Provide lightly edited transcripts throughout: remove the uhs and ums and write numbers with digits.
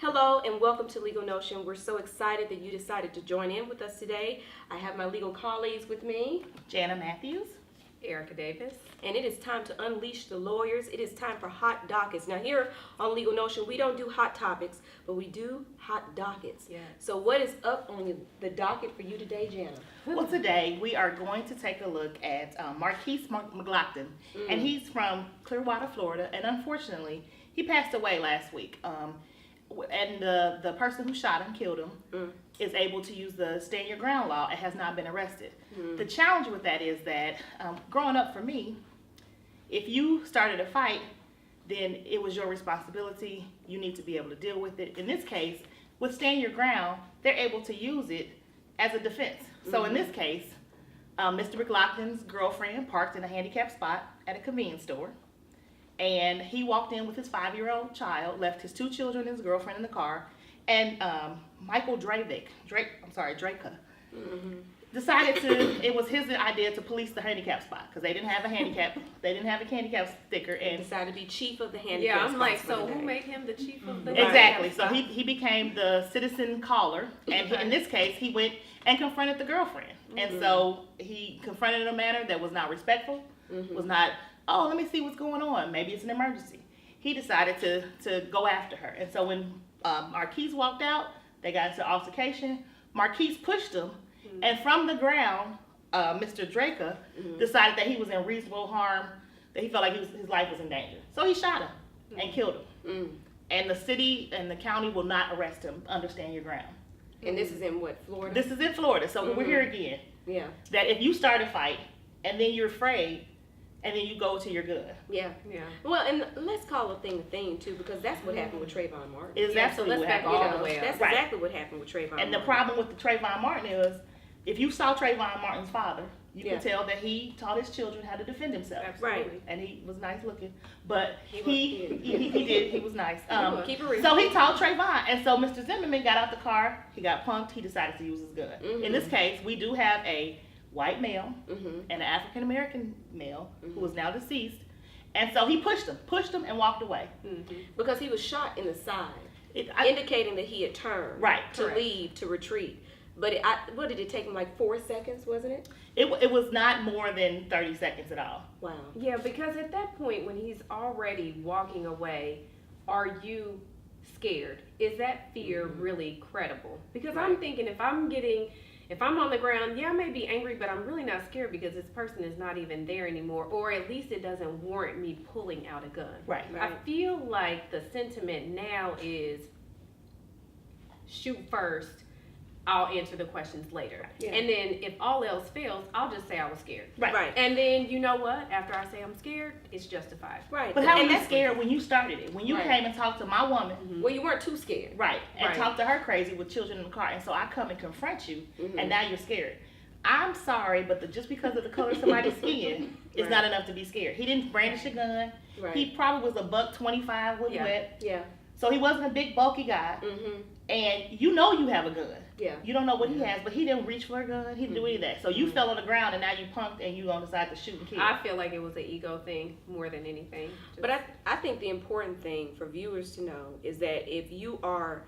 Hello and welcome to Legal Notion. We're so excited that you decided to join in with us today. I have my legal colleagues with me, Jana Matthews, Erica Davis. and it is time to unleash the lawyers. It is time for hot dockets. Now here on Legal Notion, we don't do hot topics, but we do hot dockets. Yes. So what is up on the docket for you today, Jana? well, today we are going to take a look at Marquise McLaughlin, and he's from Clearwater, Florida, and unfortunately, he passed away last week. And the person who shot him, killed him, is able to use the stand your ground law and has not been arrested. The challenge with that is that growing up for me, if you started a fight, then it was your responsibility. You need to be able to deal with it. In this case, with stand your ground, they're able to use it as a defense. So in this case, Mr. McLaughlin's girlfriend parked in a handicapped spot at a convenience store. And he walked in with his 5-year-old child, left his 2 children and his girlfriend in the car, and Michael Drake, decided it was his idea to police the handicap spot because they didn't have a handicap sticker. And And decided to be chief of the handicap. Yeah, I'm like, spots for so the who day. made him the chief of the exactly, so handicap he became the citizen caller, and in this case, he went and confronted the girlfriend. And so he confronted in a manner that was not respectful, was not, oh, let me see what's going on. Maybe it's an emergency. He decided to go after her. And so when Marquise walked out, they got into altercation. Marquise pushed him, and from the ground, Mr. Draker decided that he was in reasonable harm, that he felt like his life was in danger. So he shot him and killed him. And the city and the county will not arrest him. Understand your ground. And this is in what, Florida? This is in Florida, so we're here again. Yeah. That if you start a fight and then you're afraid, and then you go to your gun. Yeah. Yeah. Well, and let's call a thing a thing too, because that's what happened with Trayvon Martin. Is Yeah, absolutely so what let's back happened. all the way up. That's Right. exactly what happened with Trayvon And the Martin. problem with the Trayvon Martin is, if you saw Trayvon Martin's father, you Yeah. could tell that he taught his children how to defend himself. Absolutely. And he was nice looking, but He he was nice. Keep it real. So he taught Trayvon, and so Mr. Zimmerman got out the car, he got punked, he decided to use his gun. In this case, we do have a white male and an African American male who is now deceased, and so he pushed him and walked away. Because he was shot in the side, I- indicating that he had turned Right, to correct. leave, to retreat. But what did it take him, like 4 seconds, wasn't it? It was not more than 30 seconds at all. Wow. Yeah, because at that point, when he's already walking away, are you scared? Is that fear really credible? Because I'm thinking if I'm on the ground, yeah, I may be angry, but I'm really not scared because this person is not even there anymore, or at least it doesn't warrant me pulling out a gun. Right. I feel like the sentiment now is shoot first, I'll answer the questions later. Yeah. And then if all else fails, I'll just say I was scared. Right. And then you know what? After I say I'm scared, it's justified. Right. But how were And you that's scared when you started it? When you Right. came and talked to my woman, Well, you weren't too scared. right, and Right. talked to her crazy with children in the car, and so I come and confront you, and now you're scared. I'm sorry, but just because of the color of somebody's skin is Right. not enough to be scared. He didn't brandish a gun. Right. He probably was a $125 with Yeah. wet, Yeah. so he wasn't a big bulky guy. And you know you have a gun. Yeah. You don't know what he has, but he didn't reach for a gun. He didn't do any of that. So you fell on the ground, and now you punked, and you gonna decide to shoot and kill. I feel like it was an ego thing more than anything. But I think the important thing for viewers to know is that if you are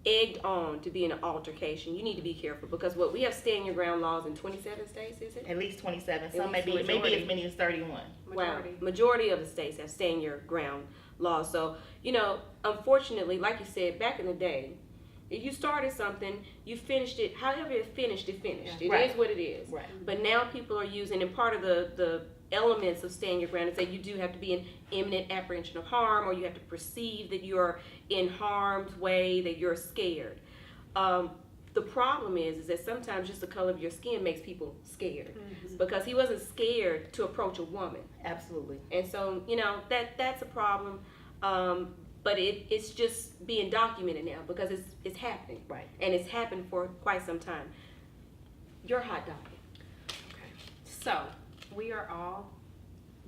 egged on to be in an altercation, you need to be careful, because what we have stand your ground laws in 27 states, is it? At least 27. Some least maybe majority. as many as 31. Majority. Wow. Majority of the states have stand your ground laws. So, unfortunately, like you said, back in the day, if you started something, you finished it, however it finished, it finished. It Right. is what it is. Right. But now people are using, and part of the elements of stand your ground is that you do have to be in imminent apprehension of harm, or you have to perceive that you're in harm's way, that you're scared. The problem is that sometimes just the color of your skin makes people scared, because he wasn't scared to approach a woman. Absolutely. And so, that's a problem. But it's just being documented now because it's happening. Right. And it's happened for quite some time. Your hot docket. Okay. So we are all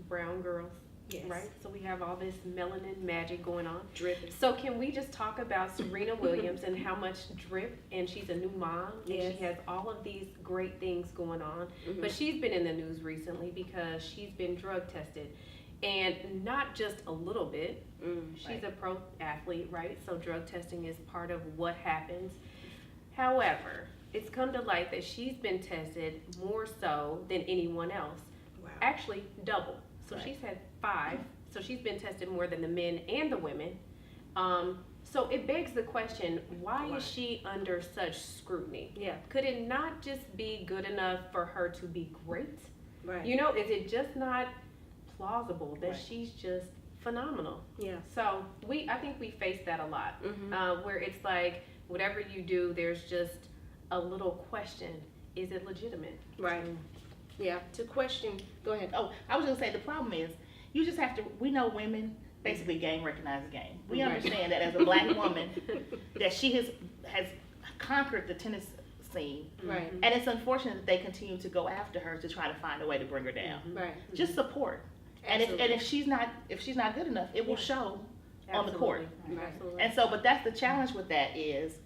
brown girls, Yes. right? So we have all this melanin magic going on. Dripping. So can we just talk about Serena Williams and how much drip, and she's a new mom, and Yes. she has all of these great things going on. But she's been in the news recently because she's been drug tested. and not just a little bit. She's Right. a pro athlete, right? So drug testing is part of what happens. However, it's come to light that she's been tested more so than anyone else. Wow. Actually, double. So Right. she's had 5. So she's been tested more than the men and the women. So it begs the question, why Why? is she under such scrutiny? Yeah. Could it not just be good enough for her to be great? Right. You know, is it just not plausible that Right. she's just phenomenal? Yeah. So I think we face that a lot, Mhm. where it's like whatever you do, there's just a little question: is it legitimate? Right. Yeah. To question. Go ahead. Oh, I was gonna say the problem is you just have to. We know women basically game recognize the game. We Right. understand that as a black woman, that she has conquered the tennis scene, Right. and it's unfortunate that they continue to go after her to try to find a way to bring her down. Right. Just support, and if she's not good enough, it will show on the court. Right. Absolutely. And so, but that's the challenge with that is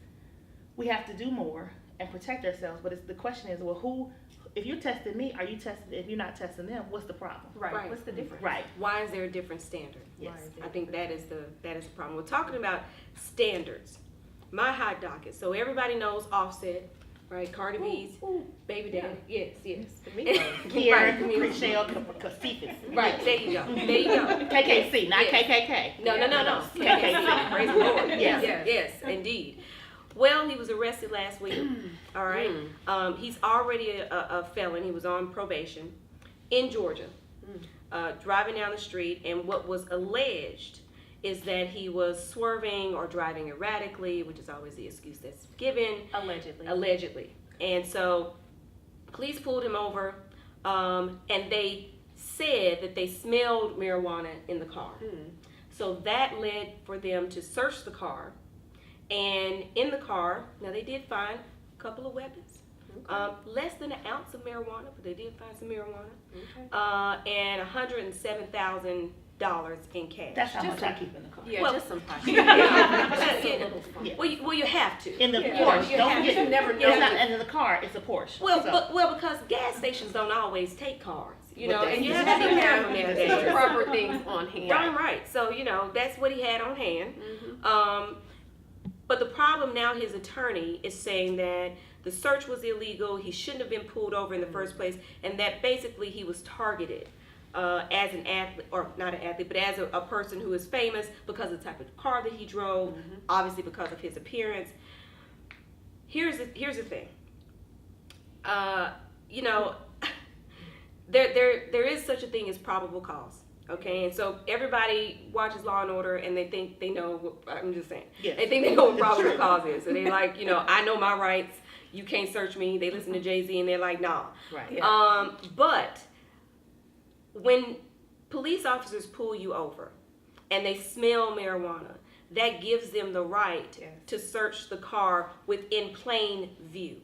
we have to do more and protect ourselves. But the question is, well, who? If you're testing me, are you testing? If you're not testing them, what's the problem? Right. What's the difference? Right. Why is there a different standard? Yes. Why is it I think different? that is the problem. We're talking about standards. My hot docket. So everybody knows Offset, right? Cardi B's baby daddy. Yes, yes. Kiara, Right. Michelle, Cacephas. Right. There you go. There you go. KKC, not Yes. KKK. No. KKC. Praise the Lord. Yes. Yes, indeed. Well, he was arrested last week. All right. He's already a felon. He was on probation in Georgia, driving down the street. And what was alleged is that he was swerving or driving erratically, which is always the excuse that's given. Allegedly. And so police pulled him over, and they said that they smelled marijuana in the car. So that led for them to search the car. And in the car, now they did find a couple of weapons. Less than an ounce of marijuana, but they did find some marijuana. And $107,000 in cash. That's how Just much I keep in the car. Yeah, Well- just some pot. Yeah. Well, you have to. In the Yeah, Porsche, you don't have forget. to never It's know. not, and in the car, it's a Porsche. Well, So- well, because gas stations don't always take cars, you know, But and they- you have to be careful the nowadays. proper things on hand. Darn right. So, you know, that's what he had on hand. But the problem now, his attorney is saying that the search was illegal, he shouldn't have been pulled over in the first place, and that basically he was targeted as an athlete, or not an athlete, but as a person who is famous because of the type of car that he drove, obviously because of his appearance. Here's the thing. You know, there is such a thing as probable cause. Okay, and so everybody watches Law and Order and they think they know what, I'm just saying. Yes. They think they know what It's probable true. cause is. So they like, you know, I know my rights, you can't search me. They listen to Jay-Z and they're like, nah. Right. Yeah. But when police officers pull you over and they smell marijuana, that gives them the right Yes. to search the car within plain view.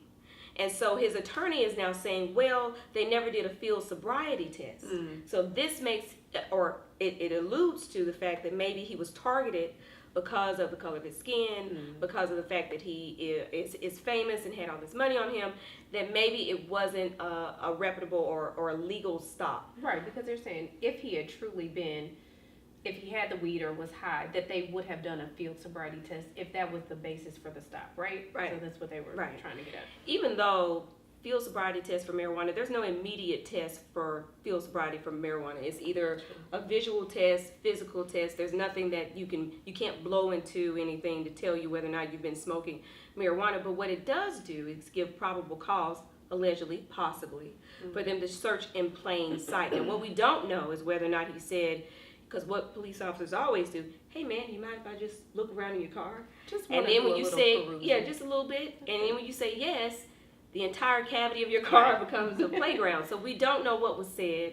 And so his attorney is now saying, well, they never did a field sobriety test. So this makes, or it alludes to the fact that maybe he was targeted because of the color of his skin, because of the fact that he is famous and had all this money on him, that maybe it wasn't a reputable or a legal stop. Right, because they're saying if he had truly been, if he had the weed or was high, that they would have done a field sobriety test if that was the basis for the stop, right? Right. So that's what they were Right. trying to get at. Even though field sobriety test for marijuana, there's no immediate test for field sobriety for marijuana. It's either a visual test, physical test. There's nothing that you can't blow into anything to tell you whether or not you've been smoking marijuana. But what it does do is give probable cause, allegedly, possibly, for them to search in plain sight. And what we don't know is whether or not he said, because what police officers always do, hey man, you mind if I just look around in your car? Just And wanna then do when a you little say, perusal. yeah, just a little bit, and then when you say yes, the entire cavity of your car becomes a playground. So we don't know what was said.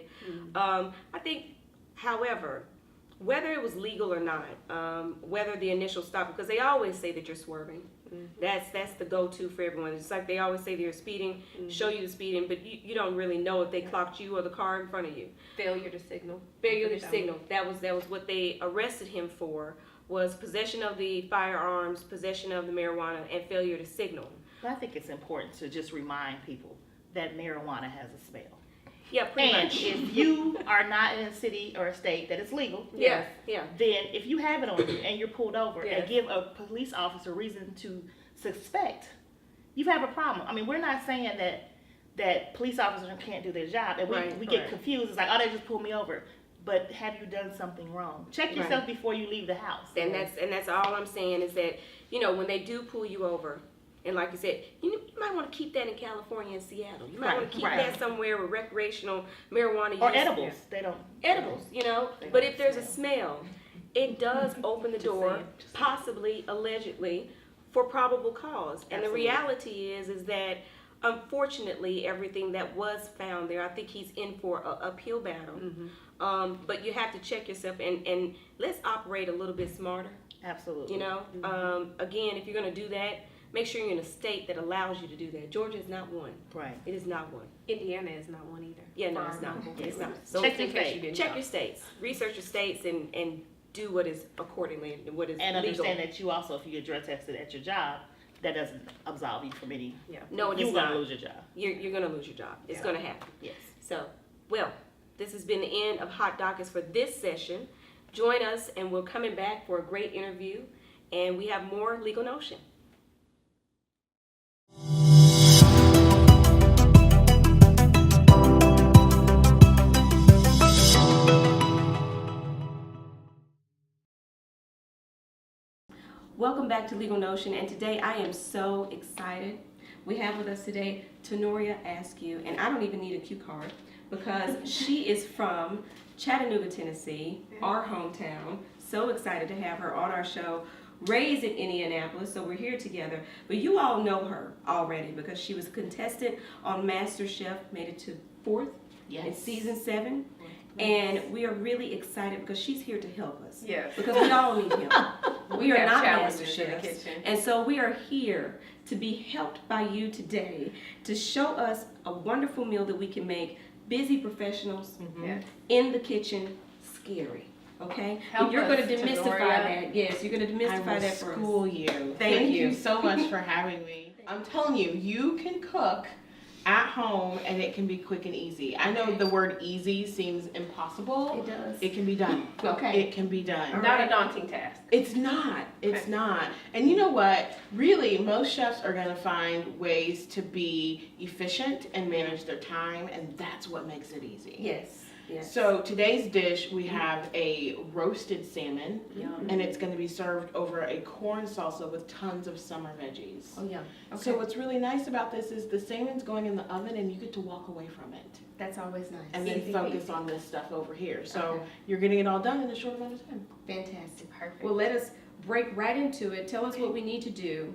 I think, however, whether it was legal or not, whether the initial stop, because they always say that you're swerving. That's the go-to for everyone. It's like they always say they're speeding, show you the speeding, but you don't really know if they clocked you or the car in front of you. Failure to signal. Failure to signal. That was what they arrested him for, was possession of the firearms, possession of the marijuana, and failure to signal. But I think it's important to just remind people that marijuana has a smell. Yeah, pretty And much. if you are not in a city or a state that is legal, Yeah, yeah. then if you have it on you and you're pulled over Yes. and give a police officer reason to suspect, you have a problem. I mean, we're not saying that police officers can't do their job, and Right, we get right. confused. It's like, oh, they just pulled me over. But have you done something wrong? Check yourself before you leave the house. And that's all I'm saying is that, you know, when they do pull you over, and like you said, you might want to keep that in California and Seattle. You might want to keep Right. that somewhere with recreational marijuana use. Or edibles. They don't. Edibles, you know. They But don't if there's a smell. smell, it does open the door, saying. possibly, allegedly, for probable cause. And the Absolutely. reality is that unfortunately everything that was found there, I think he's in for an uphill battle. But you have to check yourself and let's operate a little bit smarter. Absolutely. You know, again, if you're going to do that, make sure you're in a state that allows you to do that. Georgia is not one. Right. It is not one. Indiana is not one either. Yeah, no, For it's our not. local It's not. business. So Check in your case you state. didn't check know. your states, research your states, and do what is accordingly and what is And legal. understand that you also, if you get drug tested at your job, that doesn't absolve you from any. Yeah. No, it You're is gonna not. lose your job. You're going to lose your job. It's Yeah. going to happen. Yes. So, well, this has been the end of Hot Dockets for this session. Join us, and we're coming back for a great interview, and we have more Legal Notion. Welcome back to Legal Notion, and today I am so excited. We have with us today Tannoria Askew, and I don't even need a cue card because she is from Chattanooga, Tennessee, our hometown. So excited to have her on our show. Raised in Indianapolis, so we're here together. But you all know her already because she was a contestant on MasterChef, made it to 4th in season 7. And we are really excited because she's here to help us. Yes. Because we all need help. We are have not challenges master in the chefs. kitchen. And so we are here to be helped by you today to show us a wonderful meal that we can make busy professionals Yeah. in the kitchen scary. Okay? Help But you're going to us, demystify Tannoria. that. Yes, you're going to I demystify will that for us. school you. Thank Thank you. you so much for having me. I'm telling you, you can cook at home and it can be quick and easy. I know the word easy seems impossible. It does. It can be done. Okay. It can be done. Not a daunting task. It's not. It's Okay. not. And you know what? Really, most chefs are going to find ways to be efficient and manage their time, and that's what makes it easy. Yes. Yes. So today's dish, we have a roasted salmon, Yum. and it's going to be served over a corn salsa with tons of summer veggies. Oh, yeah. Okay. So what's really nice about this is the salmon's going in the oven, and you get to walk away from it, That's always nice. and then Easy focus peasy. on this stuff over here. So Okay. you're getting it all done in a short amount of time. Fantastic. Perfect. Well, let us break right into it. Tell us what we need to do.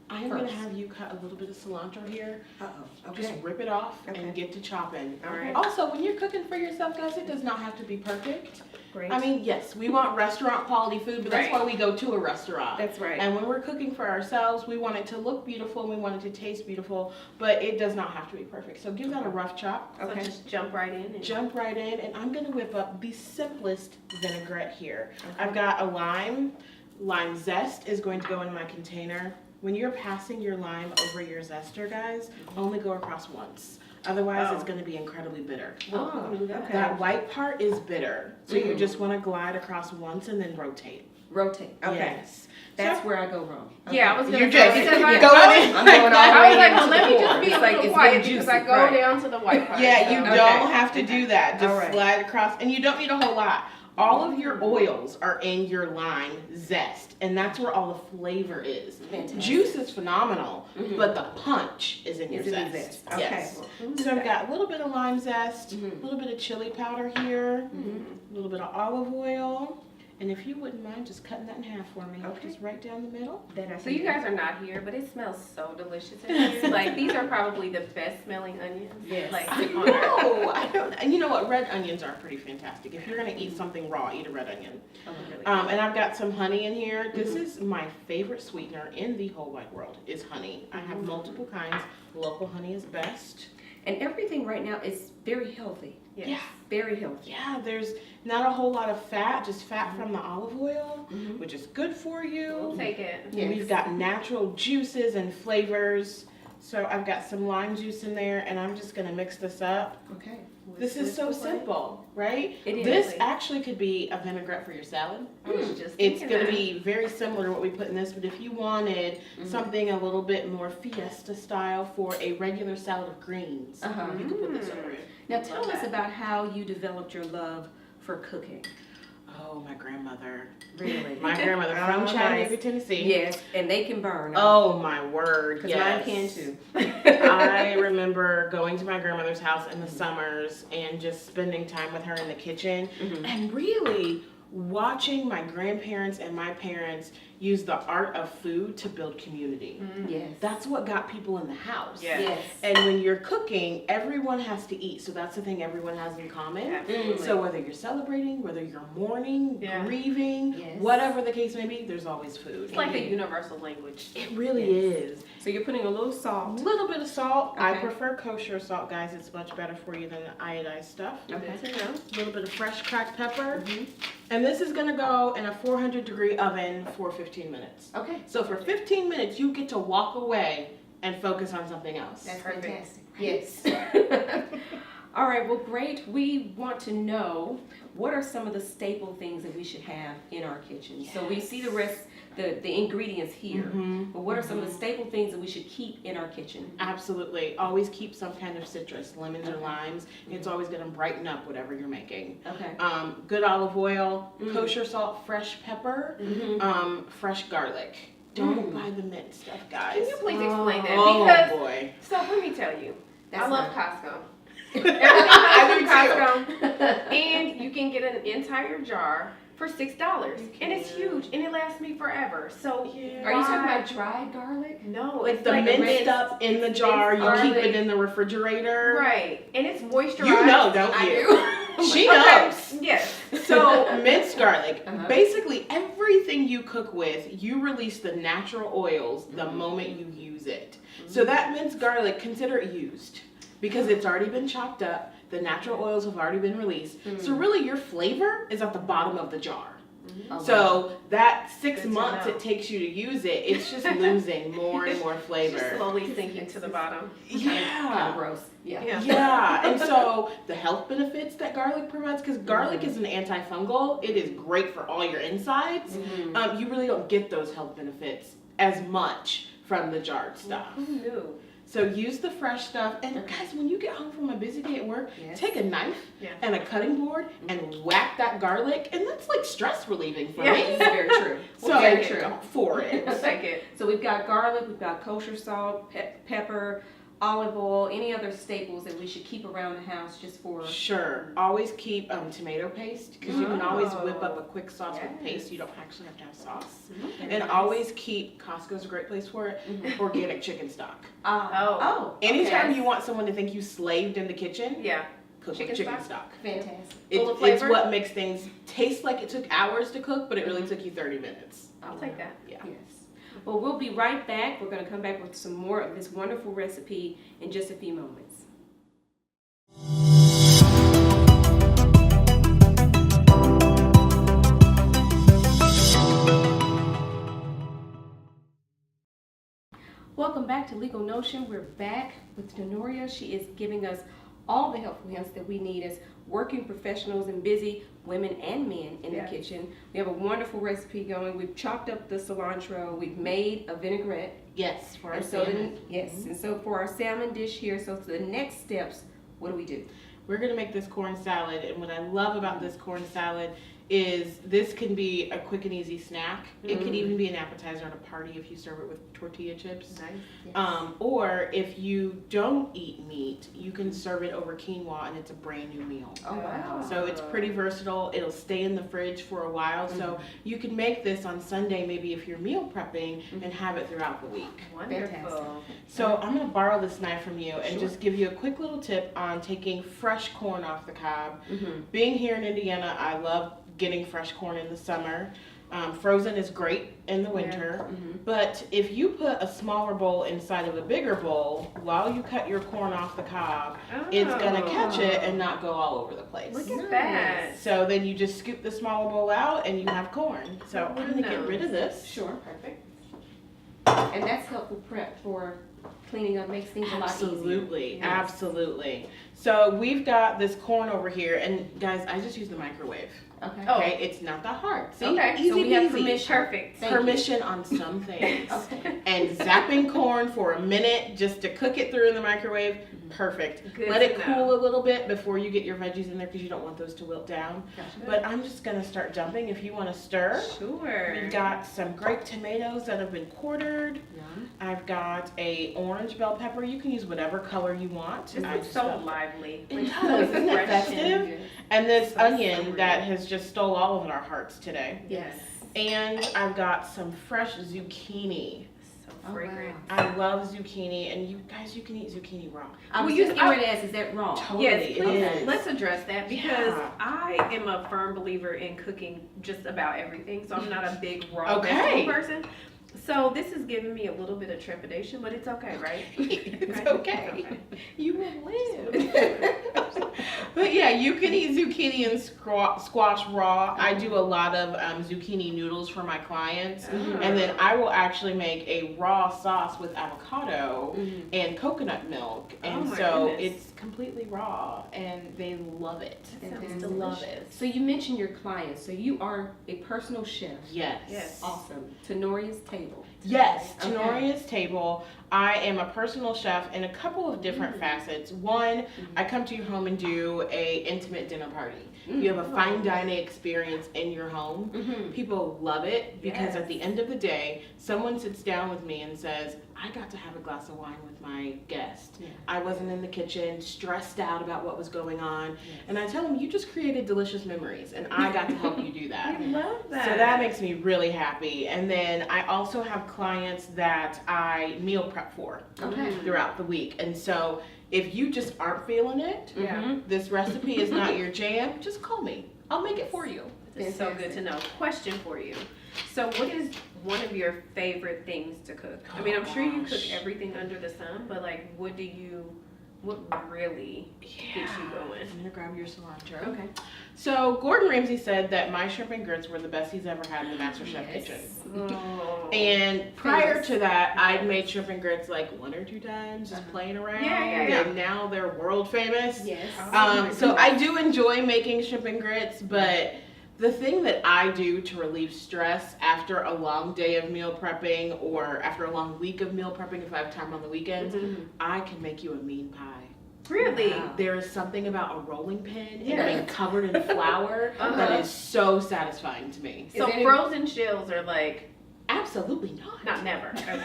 I am going to First. have you cut a little bit of cilantro here. Uh-oh. Just rip it off Okay. and get to chopping. All right. Also, when you're cooking for yourself, guys, it does not have to be perfect. Great. I mean, yes, we want restaurant quality food, but that's Right. why we go to a restaurant. That's right. And when we're cooking for ourselves, we want it to look beautiful, we want it to taste beautiful, but it does not have to be perfect. So give that a rough chop. So Okay. just jump right in. And Jump right in, and I'm gonna whip up the simplest vinaigrette here. Okay. I've got a lime. Lime zest is going to go in my container. When you're passing your lime over your zester, guys, only go across once. Otherwise, it's gonna be incredibly bitter. Oh, okay. That white part is bitter, so you just want to glide across once and then rotate. Rotate. Okay. Yes. That's where I go wrong. Yeah, I was You're gonna say just because I going in. I'm going all the I way was like, into well, let the me core. just be a It's like little it's quiet getting because juicy. I go Right. down to the white part. Yeah, you so. Okay. don't have to do that. Just All right. slide across, and you don't need a whole lot. All of your oils are in your lime zest, and that's where all the flavor is. Fantastic. Juice is phenomenal, Mhm. but the punch is in your Is in the zest. zest. Okay. Yes. So I've got a little bit of lime zest, Mhm. a little bit of chili powder here, Mhm. a little bit of olive oil, and if you wouldn't mind just cutting that in half for me, Okay. just right down the middle. Then I So can you do. guys are not here, but it smells so delicious in here. Like these are probably the best smelling onions. Yes. Like I on earth. know, I don't, and you know what, red onions are pretty fantastic. If you're gonna eat something raw, eat a red onion. Oh, really? And I've got some honey in here. This is my favorite sweetener in the whole wide world, is honey. I have multiple kinds. Local honey is best. And everything right now is very healthy. Yes. Yeah. Very healthy. Yeah, there's not a whole lot of fat, just fat from the olive oil, Mhm. which is good for We'll you. take it. Yes. We've got natural juices and flavors. So I've got some lime juice in there, and I'm just gonna mix this up. Okay. This is so simple, right? It is. This actually could be a vinaigrette for your salad. I was just It's thinking gonna that. be very similar to what we put in this, but if you wanted something a little bit more fiesta style for a regular salad of greens, Uh-huh. you could put this over it. Now tell us about how you developed your love for cooking. Oh, my grandmother. Really? My grandmother from Oh, Chattanooga, nice. Tennessee. Yes, and they can burn. Oh my word, because yes. mine can too. I remember going to my grandmother's house in the summers and just spending time with her in the kitchen and really watching my grandparents and my parents use the art of food to build community. Yes. That's what got people in the house. Yeah. Yes. And when you're cooking, everyone has to eat. So that's the thing everyone has in common. Absolutely. So whether you're celebrating, whether you're mourning, Yeah. grieving, Yes. whatever the case may be, there's always food. It's like a universal language. It really is. So you're putting a little A salt. little bit of salt. I Okay. prefer kosher salt, guys. It's much better for you than the iodized stuff. Okay. Good to know. A little bit of fresh cracked pepper. And this is gonna go in a 400-degree oven for 15 minutes. Okay. So for 15 minutes, you get to walk away and focus on something else. That's Perfect. fantastic. Yes. All right, well, great. We want to know what are some of the staple things that we should have in our kitchen. So we see the ingredients here, but what are some of the staple things that we should keep in our kitchen? Absolutely. Always keep some kind of citrus, lemons or limes. It's always gonna brighten up whatever you're making. Okay. Good olive oil, kosher salt, fresh pepper, fresh garlic. Don't buy the mint stuff, guys. Can you please explain that? Oh Because, boy. so let me tell you, That's I love not- Costco. I Everything do comes from Costco. And you can get an entire jar for $6. And it's huge and it lasts me forever. So Yeah. Are you talking why- about dried garlic? No, Like it's the like mint minced- stuff in the jar, you garlic. keep it in the refrigerator. Right. And it's moisturized. You know, don't I you? do. She Okay. knows. Yes. So minced garlic, Uh-huh. basically everything you cook with, you release the natural oils the moment you use it. So that minced garlic, consider it used because it's already been chopped up. The natural oils have already been released. So really your flavor is at the bottom of the jar. Oh, So that 6 Good to months know. it takes you to use it, it's just losing more and more Just flavor. slowly sinking to the bottom. Kind of Yeah. gross. Yeah. Yeah. Yeah, and so the health benefits that garlic provides, because garlic is an antifungal, it is great for all your insides. You really don't get those health benefits as much from the jarred stuff. Who knew? So use the fresh stuff, and guys, when you get home from a busy day at work, Yes. take a knife Yeah. and a cutting board and whack that garlic, and that's like stress relieving for Yeah. me. This is very true. So Very true. go for it. I'll take it. So we've got garlic, we've got kosher salt, pepper, olive oil, any other staples that we should keep around the house just for. Sure. Always keep tomato paste, because you can always whip up a quick sauce with Yes. paste. You don't actually have to have sauce. Okay. And always keep, Costco's a great place for it, organic chicken stock. Oh. Anytime okay. you want someone to think you slaved in the kitchen, Yeah. cook Chicken with chicken stock? stock. Fantastic. Full of It's flavor? what makes things taste like it took hours to cook, but it really took you 30 minutes. I'll take that. Yeah. Yes. Well, we'll be right back. We're going to come back with some more of this wonderful recipe in just a few moments. Welcome back to Legal Notion. We're back with Tannoria. She is giving us all the helpful hints that we need as working professionals and busy women and men in Yes. the kitchen. We have a wonderful recipe going. We've chopped up the cilantro. We've made a vinaigrette. Yes, for our And so salmon. and so for our salmon dish here, so the next steps, what do we do? We're gonna make this corn salad, and what I love about this corn salad is this can be a quick and easy snack. It can even be an appetizer at a party if you serve it with tortilla chips. Or if you don't eat meat, you can serve it over quinoa, and it's a brand new meal. Oh wow. So it's pretty versatile. It'll stay in the fridge for a while. So you can make this on Sunday, maybe if you're meal prepping, and have it throughout the week. Wonderful. So I'm gonna borrow this knife from you and Sure. just give you a quick little tip on taking fresh corn off the cob. Mm-hmm. Being here in Indiana, I love getting fresh corn in the summer. Frozen is great in the winter, but if you put a smaller bowl inside of a bigger bowl while you cut your corn off the cob, it's gonna catch it and not go all over the place. Look at that. So then you just scoop the smaller bowl out and you have corn. So I'm gonna get No. rid of this. Sure, perfect. And that's helpful prep for cleaning up makes things a lot easier. Absolutely, Yes. absolutely. So we've got this corn over here, and guys, I just use the microwave. Okay. Oh. Okay, it's not that hard. See, Okay, easy so we have peasy. permission. Perfect. Thank you. Permission on some things. Okay. And zapping corn for a minute just to cook it through in the microwave, perfect. Good Let to it know. cool a little bit before you get your veggies in there because you don't want those to wilt down. Gotcha. But I'm just gonna start dumping if you want to stir. Sure. We've got some grape tomatoes that have been quartered. Yum. I've got a orange bell pepper. You can use whatever color you want. This I looks just so got- lively. It Like, does, so isn't it fresh festive? and- And this So onion summery. that has just stole all of our hearts today. Yes. And I've got some fresh zucchini. So Oh, fragrant. wow. I love zucchini, and you guys, you can eat zucchini raw. I was Well, just you- getting ready to ask, is that wrong? Totally, Yes, it please. is. Let's address that because Yeah. I am a firm believer in cooking just about everything. So I'm not a big raw Okay. vegetable person. So this is giving me a little bit of trepidation, but it's okay, right? It's okay. You will live. But yeah, you can eat zucchini and squash raw. I do a lot of zucchini noodles for my clients. And then I will actually make a raw sauce with avocado Mhm. and coconut milk. And Oh my so goodness. it's completely raw and they love it. That sounds Fantastic. Love it. So you mentioned your clients. So you are a personal chef. Yes. Yes. Awesome. Tanoria's Table. Yes, Okay. Tannoria's Table. I am a personal chef in a couple of different facets. One, I come to your home and do a intimate dinner party. You have a fine dining experience in your home. Mm-hmm. People love it because Yes. at the end of the day, someone sits down with me and says, I got to have a glass of wine with my guest. Yeah. I wasn't in the kitchen, stressed out about what was going on. Yes. And I tell them, you just created delicious memories, and I got to help you do that. I love that. So that makes me really happy. And then I also have clients that I meal prep for Okay. throughout the week. And so if you just aren't feeling it, Yeah. Mhm. this recipe is not your jam, just call me. I'll make it for you. It's so good to know. Question for you. So what is one of your favorite things to cook? I mean, I'm sure you cook Gosh. everything under the sun, but like what really gets you going? I'm gonna grab your cilantro. Okay. So Gordon Ramsay said that my shrimp and grits were the best he's ever had in the Master Chef Yes. kitchen. Oh. And prior Famous. to that, I'd made shrimp and grits like 1 or 2 times, just playing around. Yeah. And now they're world famous. Yes. Oh. So I do enjoy making shrimp and grits, but the thing that I do to relieve stress after a long day of meal prepping or after a long week of meal prepping, if I have time on the weekends, Mhm. I can make you a mean pie. Really? Wow. There is something about a rolling pin Yeah. and being covered in flour Uh-huh. that is so satisfying to me. So Is any- frozen shells are like Absolutely not. not never. Okay.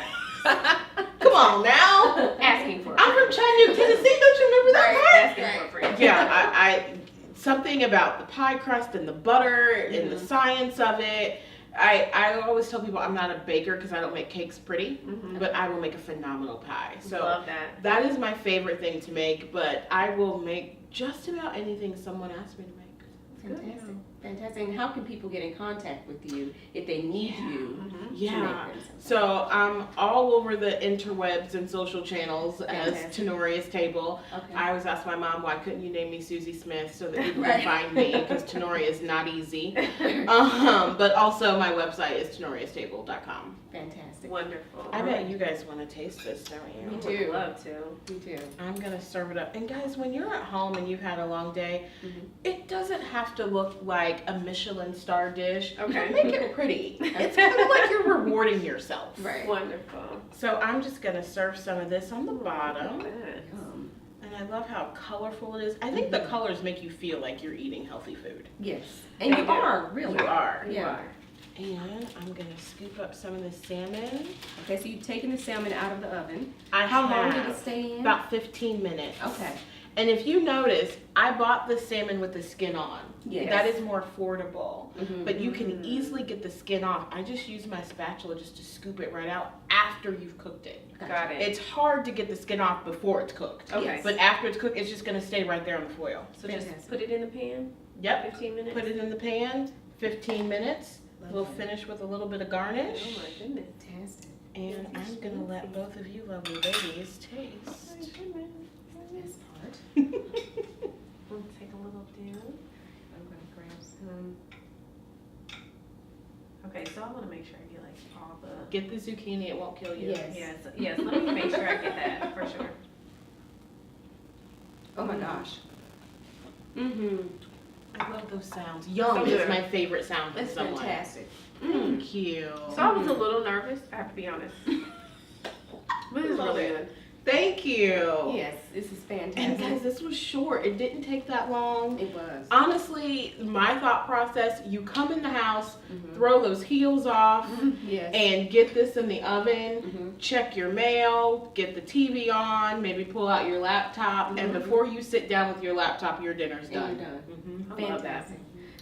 Come on now. Asking for it. I'm from Chattanooga, Tennessee. Don't you remember that part? Asking for it. Yeah, I something about the pie crust and the butter and the Mhm. science of it. I always tell people I'm not a baker because I don't make cakes pretty, Mhm. but I will make a phenomenal pie. So Love that. that is my favorite thing to make, but I will make just about anything someone asks me to make. Fantastic. Fantastic. And how can people get in contact with you if they need you Mhm. to make Yeah. them? So I'm all over the interwebs and social channels as Fantastic. Tannoria's Table. Okay. I always ask my mom, why couldn't you name me Susie Smith so that people Right. can find me? Because Tannoria is not easy. But also my website is tannoriastable.com. Fantastic. Wonderful. I bet you guys want to taste this, don't Me you? too. Would love to. Me too. I'm gonna serve it up. And guys, when you're at home and you've had a long day, Mhm. it doesn't have to look like a Michelin star dish. Okay. Make it pretty. It's kind of like you're rewarding yourself. Right. Wonderful. So I'm just gonna serve some of this on the bottom. Good. And I love how colorful it is. I think the colors make you feel like you're eating healthy food. Yes. And They you do. are, really. You are. You Yeah. are. And I'm gonna scoop up some of the salmon. Okay, so you've taken the salmon out of the oven. I How long did have it stay in? about 15 minutes. Okay. And if you notice, I bought the salmon with the skin on. Yes. That is more affordable. Mhm. But you can easily get the skin off. I just use my spatula just to scoop it right out after you've cooked it. Got it. It's hard to get the skin off before it's cooked. Okay. Yes. But after it's cooked, it's just gonna stay right there on the foil. So just Fantastic. put it in the pan. Yep. 15 minutes. Put it in the pan, 15 minutes. Love We'll that. finish with a little bit of Oh garnish. my goodness. Fantastic. And I'm gonna let both of you lovely ladies taste. This part. We'll take a little down. I'm gonna grab some. Okay, so I want to make sure I get like all the. Get the zucchini, it won't kill you. Yes, yes. Let me make sure I get that for sure. Oh my gosh. I love those sounds. Yum So is good. my favorite sound from That's someone. fantastic. Thank you. So I was a little nervous. I have to be honest. But it's Love really it. good. Thank you. Yes, this is And fantastic. guys, this was short. It didn't take that long. It was. Honestly, my thought process, you come in the house, Mhm. throw those heels off, Yes. and get this in the oven, Mhm. check your mail, get the TV on, maybe pull out your laptop, and Mhm. before you sit down with your laptop, your dinner's And you're done. done. I love that. Fantastic.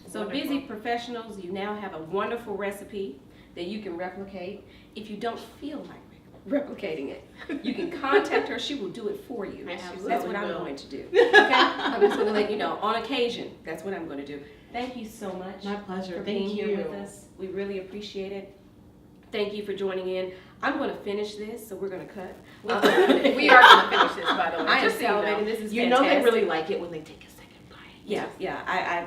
So Wonderful. busy professionals, you now have a wonderful recipe that you can replicate. If you don't feel like replicating it, you can contact her. She will do it for you. Yes, she That's what really I'm will. going to do. Okay? I'm just going to let you know. On occasion, that's what I'm going to do. Thank you so much My pleasure. for Thank being you. here with us. We really appreciate it. Thank you for joining in. I'm going to finish this, so we're going to cut. We are going to finish this, by the way. I am just so you know. salivating. This is You know fantastic. they really like it when they take a second bite. Yeah.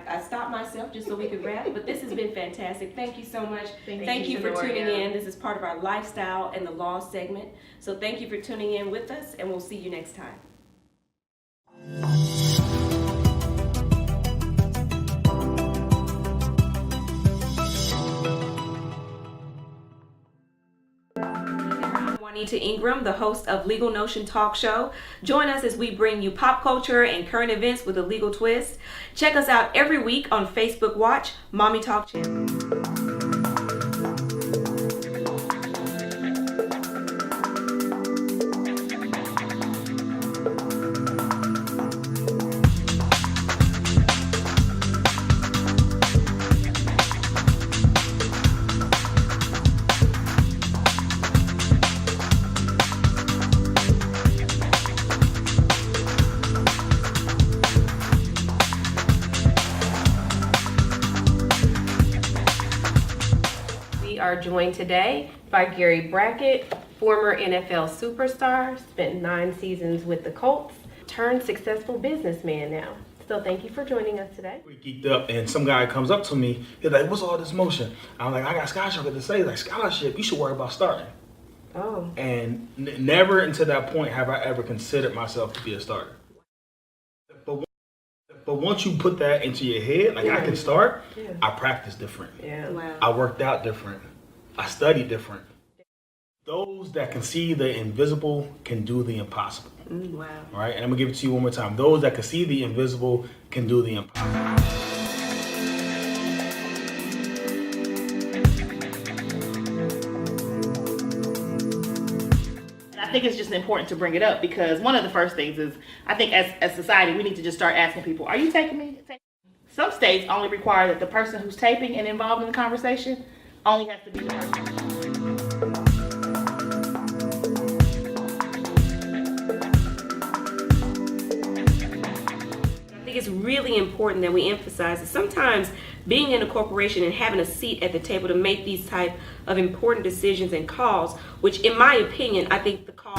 I stopped myself just so we could wrap, but this has been fantastic. Thank you so much. Thank you for Tannoria. tuning in. This is part of our lifestyle and the law segment. So thank you for tuning in with us, and we'll see you next time. I'm Juanita Ingram, the host of Legal Notion Talk Show. Join us as we bring you pop culture and current events with a legal twist. Check us out every week on Facebook Watch, Mommy Talk Channel. We are joined today by Gary Brackett, former NFL superstar, spent 9 seasons with the Colts, turned successful businessman now. So thank you for joining us today. We geeked up, and some guy comes up to me. He's like, "What's all this motion?" I'm like, "I got scholarship to say." He's like, "Scholarship? You should worry about starting." Oh. And never until that point have I ever considered myself to be a starter. But once you put that into your head, like I can start, Yeah. I practice different. Yeah. Wow. I worked out different. I studied different. Those that can see the invisible can do the impossible. Wow. All right, and I'm gonna give it to you one more time. Those that can see the invisible can do the impossible. I think it's just important to bring it up because one of the first things is I think as society we need to just start asking people, are you taking me? Some states only require that the person who's taping and involved in the conversation only has to be the person. I think it's really important that we emphasize that sometimes being in a corporation and having a seat at the table to make these type of important decisions and calls, which in my opinion, I think the call